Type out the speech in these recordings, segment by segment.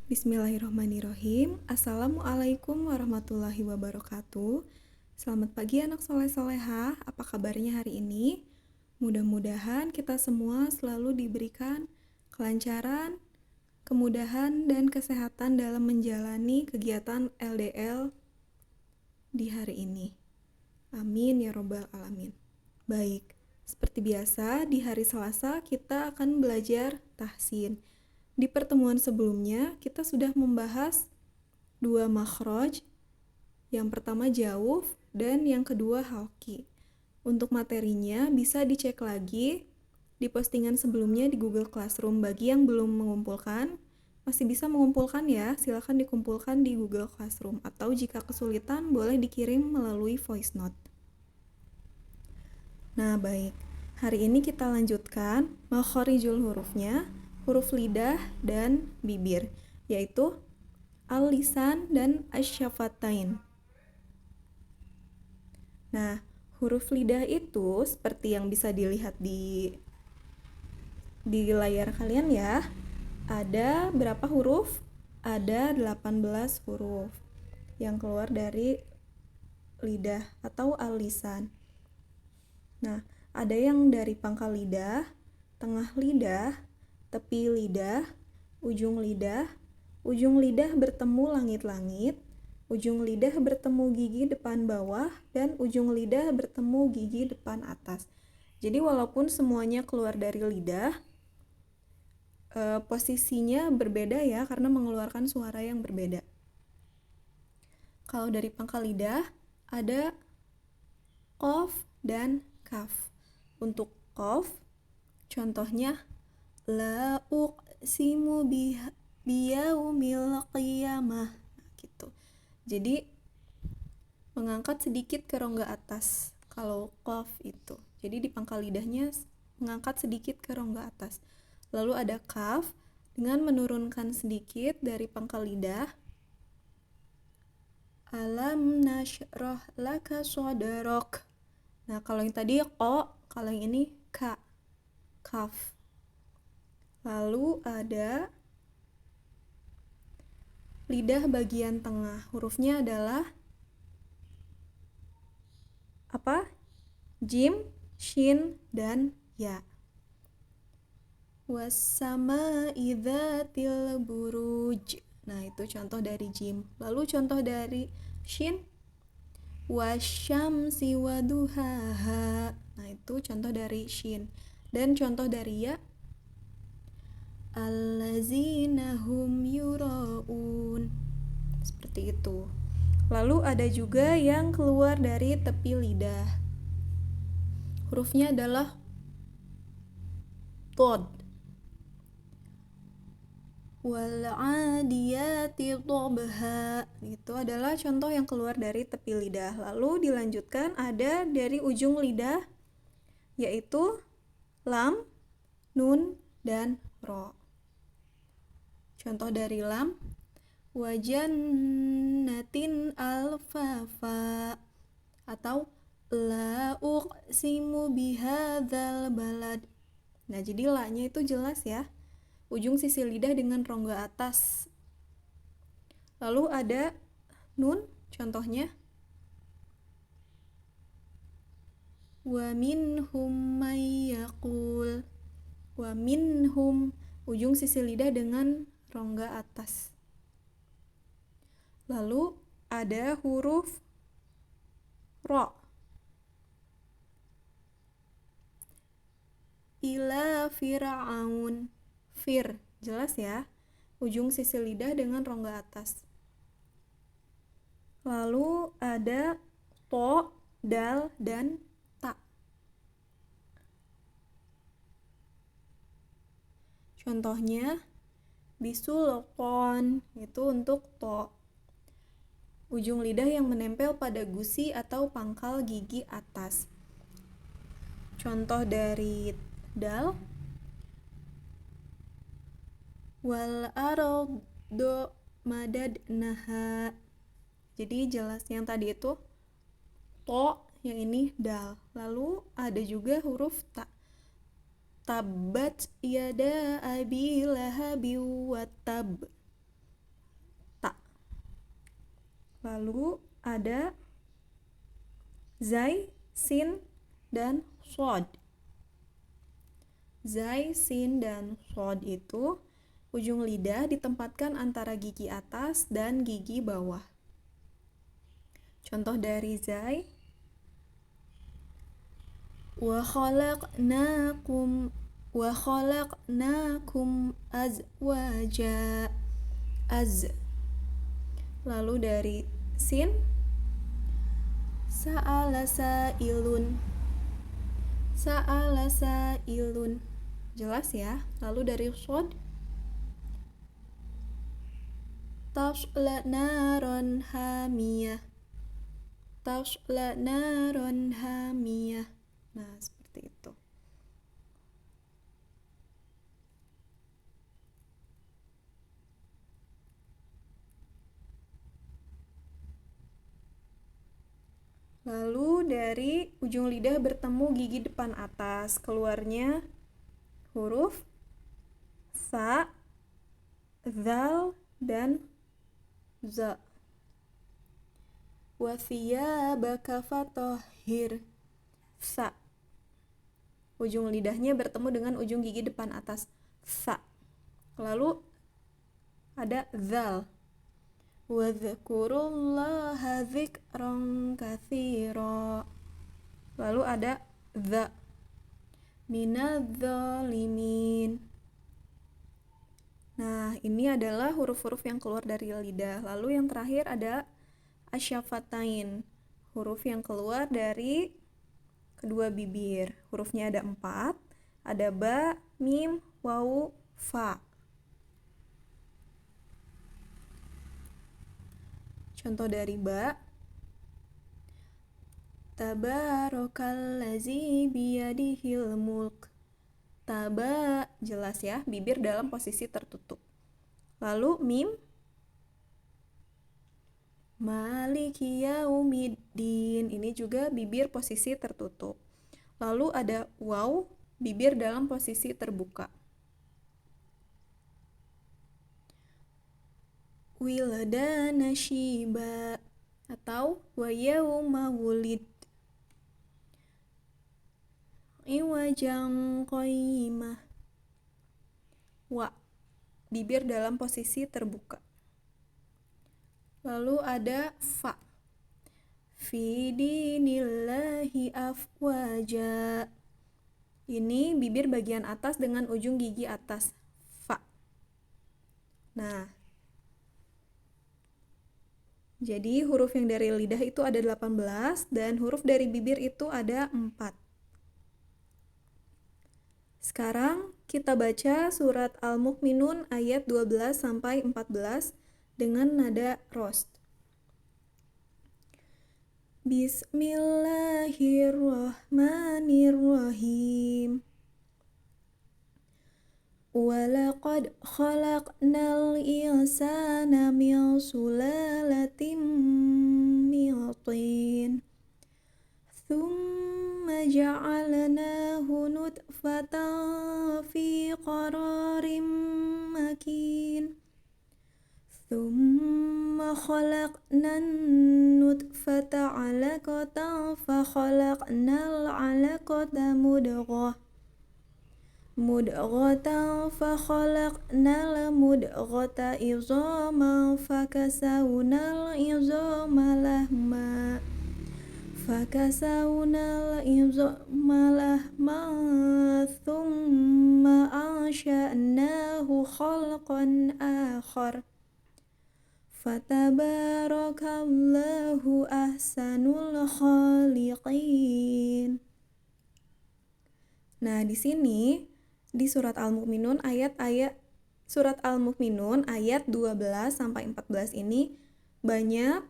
Bismillahirrahmanirrahim. Assalamualaikum warahmatullahi wabarakatuh. Selamat pagi anak soleh-solehah. Apa kabarnya hari ini? Mudah-mudahan kita semua selalu diberikan kelancaran, kemudahan, dan kesehatan dalam menjalani kegiatan LDL di hari ini. Amin ya robbal alamin. Baik, seperti biasa di hari Selasa kita akan belajar tahsin. Di pertemuan sebelumnya kita sudah membahas dua makhraj, yang pertama jauf dan yang kedua halki. Untuk materinya bisa dicek lagi di postingan sebelumnya di Google Classroom. Bagi yang belum mengumpulkan, masih bisa mengumpulkan ya, silakan dikumpulkan di Google Classroom, atau jika kesulitan boleh dikirim melalui voice note. Nah baik, hari ini kita lanjutkan makharijul hurufnya, huruf lidah dan bibir, yaitu al-lisan dan asy-syafatain. Nah, huruf lidah itu seperti yang bisa dilihat di layar kalian ya. Ada berapa huruf? Ada 18 huruf yang keluar dari lidah atau al-lisan. Nah, ada yang dari pangkal lidah, tengah lidah, tepi lidah, ujung lidah bertemu langit-langit, ujung lidah bertemu gigi depan bawah, dan ujung lidah bertemu gigi depan atas. Jadi walaupun semuanya keluar dari lidah, posisinya berbeda ya, karena mengeluarkan suara yang berbeda. Kalau dari pangkal lidah, ada qaf dan kaf. Untuk qaf, contohnya la uqsimu biyaumil qiyamah, gitu. Jadi mengangkat sedikit ke rongga atas kalau qaf itu. Jadi di pangkal lidahnya mengangkat sedikit ke rongga atas. Lalu ada kaf dengan menurunkan sedikit dari pangkal lidah. Alam nashrah laka sadrak. Nah, kalau yang tadi qa, kalau yang ini ka, kaf. Lalu ada lidah bagian tengah. Hurufnya adalah apa? Jim, shin, dan ya. Was-sama'i dzatil buruj. Nah, itu contoh dari jim. Lalu contoh dari shin, wasyamsi waduhaha. Nah, itu contoh dari shin. Dan contoh dari ya, allazina hum yuraun. Seperti itu. Lalu ada juga yang keluar dari tepi lidah. Hurufnya adalah tod. Wal 'adiyati dhabha. Itu adalah contoh yang keluar dari tepi lidah. Lalu dilanjutkan ada dari ujung lidah, yaitu lam, nun, dan ro. Contoh dari lam, wajannatin alfafa, atau la uqsimu bihadzal balad. Nah, jadi la-nya itu jelas ya, ujung sisi lidah dengan rongga atas. Lalu ada nun, contohnya wa minhum may yaqul. Wa minhum, ujung sisi lidah dengan rongga atas. Lalu ada huruf ro. Ila fir'aun. Fir, jelas ya, ujung sisi lidah dengan rongga atas. Lalu ada to, dal, dan ta. Contohnya bisulqon, itu untuk to, ujung lidah yang menempel pada gusi atau pangkal gigi atas. Contoh dari dal, wal ardo madadnaha. Jadi jelas yang tadi itu to, yang ini dal. Lalu ada juga huruf ta. Tabbat yada abi lahabi wa tab. Lalu ada zai, sin, dan shod. Zai, sin, dan shod itu ujung lidah ditempatkan antara gigi atas dan gigi bawah. Contoh dari zai, wa khalaqnakum azwaja. Lalu dari sin, sa'ala sa'ilun. Jelas ya? Lalu dari shod, tasla naron hamiyah. Nah, seperti itu. Lalu dari ujung lidah bertemu gigi depan atas, keluarnya huruf sa, zal, dan za. Wa thiyabaka fatahhir. Sa. Ujung lidahnya bertemu dengan ujung gigi depan atas, sa. Lalu ada zal. Wadhkurullaha dzikran katsira. Lalu ada dza. Minadz-dzalimin. Nah, ini adalah huruf-huruf yang keluar dari lidah. Lalu yang terakhir ada asyafatain, huruf yang keluar dari kedua bibir. Hurufnya ada 4, ada ba, mim, waw, fa. Contoh dari ba, tabarakallazi biyadihil mulk. Taba, jelas ya, bibir dalam posisi tertutup. Lalu mim, maliki yaumiddin, ini juga bibir posisi tertutup. Lalu ada waw, bibir dalam posisi terbuka. Wiladana shiba atau wa yauma wulid. Iwajan qaimah. Wa, bibir dalam posisi terbuka. Lalu ada fa. Fi dinillahi afwaja. Ini bibir bagian atas dengan ujung gigi atas, fa. Nah, jadi huruf yang dari lidah itu ada 18 dan huruf dari bibir itu ada 4. Sekarang kita baca surat Al-Mu'minun ayat 12 sampai 14 dengan nada rost. Bismillahirrahmanirrahim. Walaqad khalaqnal insana min sulalatin min tin. Thumma ja'alnahu nutfatan fi qararin makin. Thumma khalaqnan nutfata 'alaqatan fa khalaqnal 'alaqata mudghatan fa khalaqnal mudghata idhaman fakasawnal idhama lahma thumma ansha'nahu khalqan akhar fatabarakallahu ahsanul khaliqin. Nah, di sini di surat Al-Mu'minun ayat 12 sampai 14 ini banyak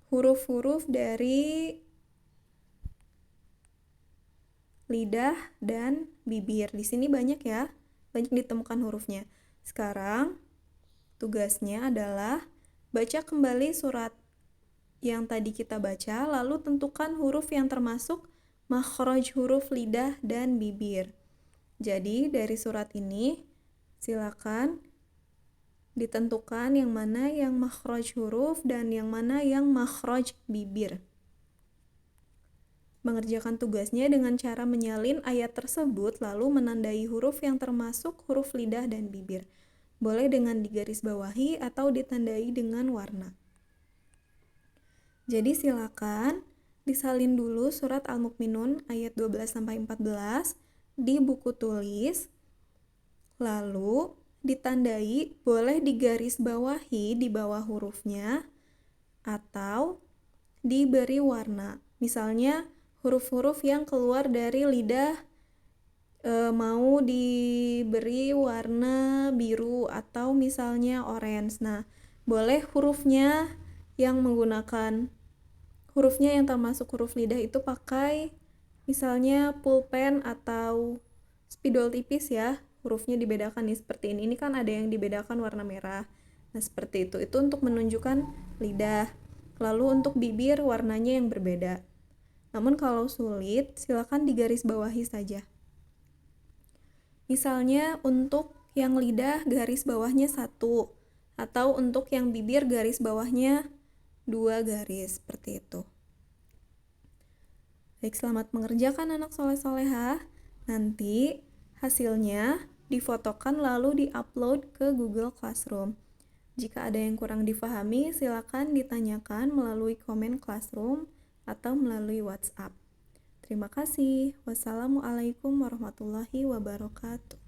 huruf-huruf dari lidah dan bibir. Di sini banyak ya, banyak ditemukan hurufnya. Sekarang tugasnya adalah baca kembali surat yang tadi kita baca, lalu tentukan huruf yang termasuk makhraj huruf lidah dan bibir. Jadi dari surat ini silakan ditentukan yang mana yang makhraj huruf dan yang mana yang makhraj bibir. Mengerjakan tugasnya dengan cara menyalin ayat tersebut lalu menandai huruf yang termasuk huruf lidah dan bibir. Boleh dengan digarisbawahi atau ditandai dengan warna. Jadi silakan disalin dulu surat Al-Mukminun ayat 12-14 di buku tulis. Lalu ditandai, boleh digarisbawahi di bawah hurufnya atau diberi warna. Misalnya huruf-huruf yang keluar dari lidah mau diberi warna biru atau misalnya orange. Nah, boleh hurufnya yang termasuk huruf lidah itu pakai misalnya pulpen atau spidol tipis ya. Hurufnya dibedakan nih seperti ini. Ini kan ada yang dibedakan warna merah. Nah, seperti itu. Itu untuk menunjukkan lidah. Lalu untuk bibir warnanya yang berbeda. Namun kalau sulit, silakan digarisbawahi saja. Misalnya untuk yang lidah garis bawahnya 1, atau untuk yang bibir garis bawahnya 2 garis, seperti itu. Baik, selamat mengerjakan anak soleh-solehah. Nanti hasilnya difotokan lalu diupload ke Google Classroom. Jika ada yang kurang difahami, silakan ditanyakan melalui komen Classroom atau melalui WhatsApp. Terima kasih. Wassalamualaikum warahmatullahi wabarakatuh.